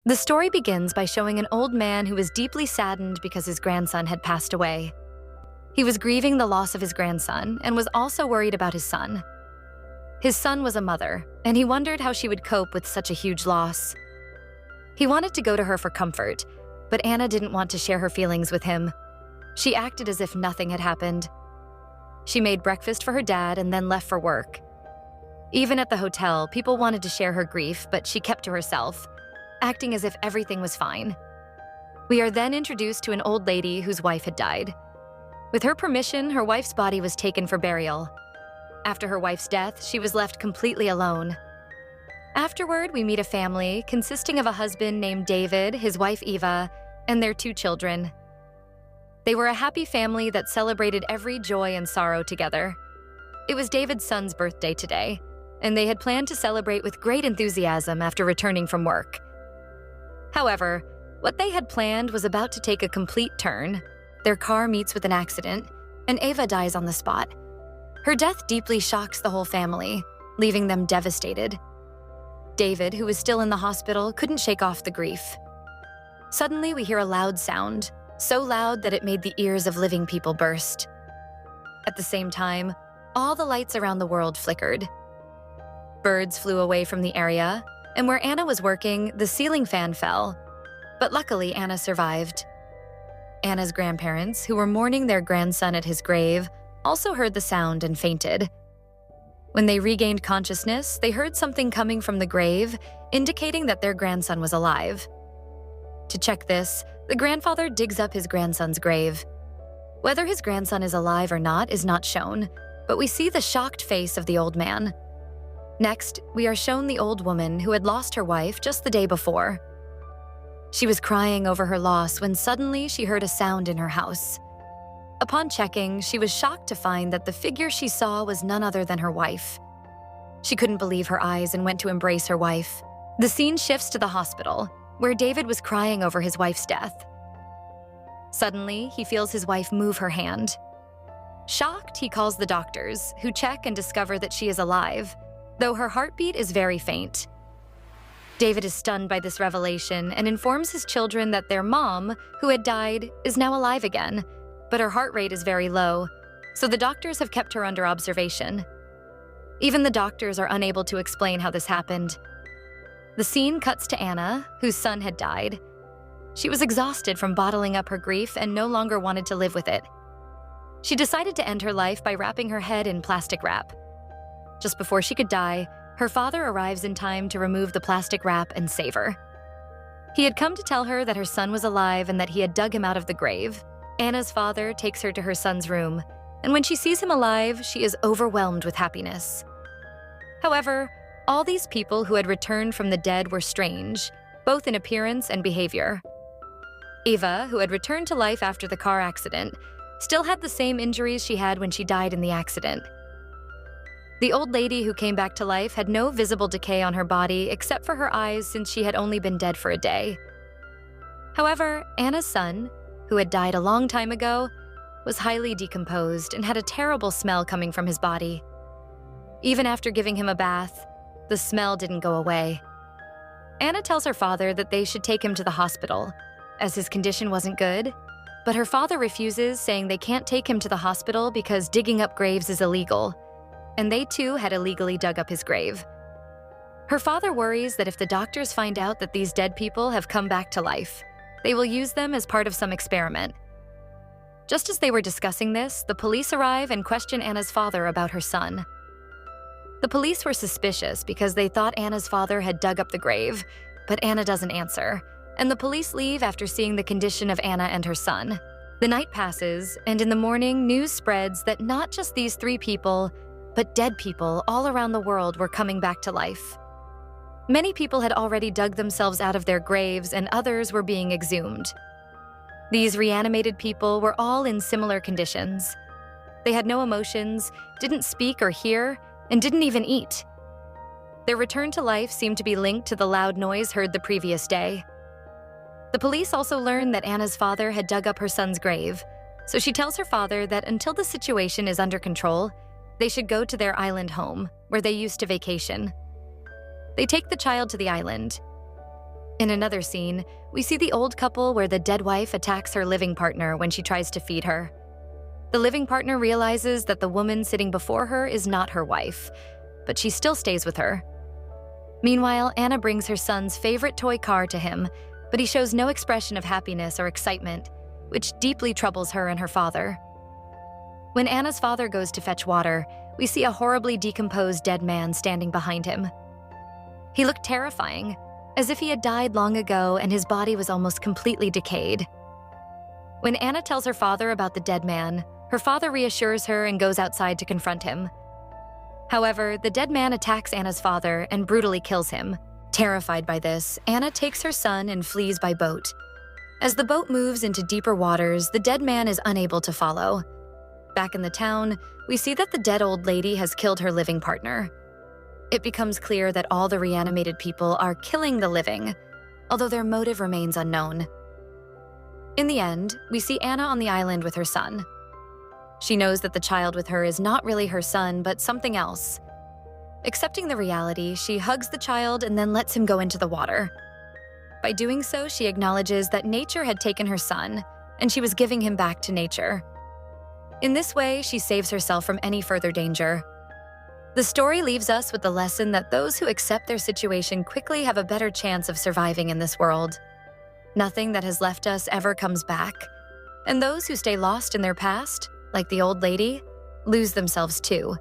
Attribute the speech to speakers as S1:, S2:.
S1: The story begins by showing an old man who was deeply saddened because his grandson had passed away. He was grieving the loss of his grandson and was also worried about his son. His son was a mother, and he wondered how she would cope with such a huge loss. He wanted to go to her for comfort, but Anna didn't want to share her feelings with him. She acted as if nothing had happened. She made breakfast for her dad and then left for work. Even at the hotel, people wanted to share her grief, but she kept to herself, acting as if everything was fine. We are then introduced to an old lady whose wife had died. With her permission, her wife's body was taken for burial. After her wife's death, she was left completely alone. Afterward, we meet a family consisting of a husband named David, his wife Eva, and their 2 children. They were a happy family that celebrated every joy and sorrow together. It was David's son's birthday today, and they had planned to celebrate with great enthusiasm after returning from work. However, what they had planned was about to take a complete turn. Their car meets with an accident, and Eva dies on the spot. Her death deeply shocks the whole family, leaving them devastated. David, who was still in the hospital, couldn't shake off the grief. Suddenly, we hear a loud sound, so loud that it made the ears of living people burst. At the same time, all the lights around the world flickered. Birds flew away from the area, and where Anna was working, the ceiling fan fell. But luckily, Anna survived. Anna's grandparents, who were mourning their grandson at his grave, also heard the sound and fainted. When they regained consciousness, they heard something coming from the grave, indicating that their grandson was alive. To check this, the grandfather digs up his grandson's grave. Whether his grandson is alive or not is not shown, but we see the shocked face of the old man. Next, we are shown the old woman who had lost her wife just the day before. She was crying over her loss when suddenly she heard a sound in her house. Upon checking, she was shocked to find that the figure she saw was none other than her wife. She couldn't believe her eyes and went to embrace her wife. The scene shifts to the hospital, where David was crying over his wife's death. Suddenly, he feels his wife move her hand. Shocked, he calls the doctors, who check and discover that she is alive, though her heartbeat is very faint. David is stunned by this revelation and informs his children that their mom, who had died, is now alive again, but her heart rate is very low, so the doctors have kept her under observation. Even the doctors are unable to explain how this happened. The scene cuts to Anna, whose son had died. She was exhausted from bottling up her grief and no longer wanted to live with it. She decided to end her life by wrapping her head in plastic wrap. Just before she could die, her father arrives in time to remove the plastic wrap and save her. He had come to tell her that her son was alive and that he had dug him out of the grave. Anna's father takes her to her son's room, and when she sees him alive, she is overwhelmed with happiness. However, all these people who had returned from the dead were strange, both in appearance and behavior. Eva, who had returned to life after the car accident, still had the same injuries she had when she died in the accident. The old lady who came back to life had no visible decay on her body except for her eyes, since she had only been dead for a day. However, Anna's son, who had died a long time ago, was highly decomposed and had a terrible smell coming from his body. Even after giving him a bath, the smell didn't go away. Anna tells her father that they should take him to the hospital, as his condition wasn't good, but her father refuses, saying they can't take him to the hospital because digging up graves is illegal, and they too had illegally dug up his grave. Her father worries that if the doctors find out that these dead people have come back to life, they will use them as part of some experiment. Just as they were discussing this, the police arrive and question Anna's father about her son. The police were suspicious because they thought Anna's father had dug up the grave, but Anna doesn't answer, and the police leave after seeing the condition of Anna and her son. The night passes, and in the morning, news spreads that not just these 3 people, but dead people all around the world were coming back to life. Many people had already dug themselves out of their graves, and others were being exhumed. These reanimated people were all in similar conditions. They had no emotions, didn't speak or hear, and didn't even eat. Their return to life seemed to be linked to the loud noise heard the previous day. The police also learned that Anna's father had dug up her son's grave, so she tells her father that until the situation is under control, they should go to their island home, where they used to vacation. They take the child to the island. In another scene, we see the old couple where the dead wife attacks her living partner when she tries to feed her. The living partner realizes that the woman sitting before her is not her wife, but she still stays with her. Meanwhile, Anna brings her son's favorite toy car to him, but he shows no expression of happiness or excitement, which deeply troubles her and her father. When Anna's father goes to fetch water, we see a horribly decomposed dead man standing behind him. He looked terrifying, as if he had died long ago and his body was almost completely decayed. When Anna tells her father about the dead man, her father reassures her and goes outside to confront him. However, the dead man attacks Anna's father and brutally kills him. Terrified by this, Anna takes her son and flees by boat. As the boat moves into deeper waters, the dead man is unable to follow. Back in the town, we see that the dead old lady has killed her living partner. It becomes clear that all the reanimated people are killing the living, although their motive remains unknown. In the end, we see Anna on the island with her son. She knows that the child with her is not really her son, but something else. Accepting the reality, she hugs the child and then lets him go into the water. By doing so, she acknowledges that nature had taken her son, and she was giving him back to nature. In this way, she saves herself from any further danger. The story leaves us with the lesson that those who accept their situation quickly have a better chance of surviving in this world. Nothing that has left us ever comes back, and those who stay lost in their past, like the old lady, lose themselves too.